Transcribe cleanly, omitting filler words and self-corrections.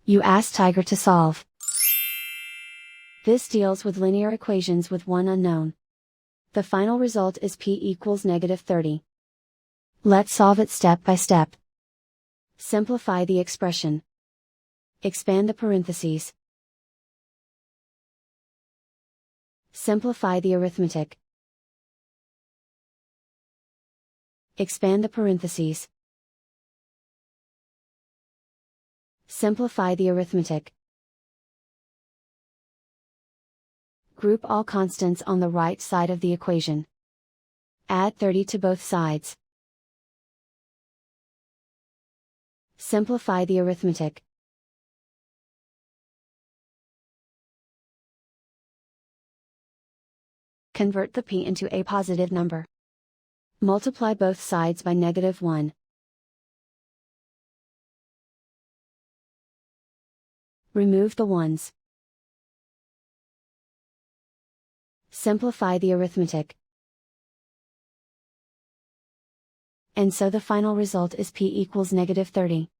You ask Tiger to solve. This deals with linear equations with one unknown. The final result is p equals -30. Let's solve it step by step. Simplify the expression. Expand the parentheses. Simplify the arithmetic. Expand the parentheses. Simplify the arithmetic. Group all constants on the right side of the equation. Add 30 to both sides. Simplify the arithmetic. Convert the p into a positive number. Multiply both sides by -1. Remove the ones. Simplify the arithmetic. And so the final result is p equals -30.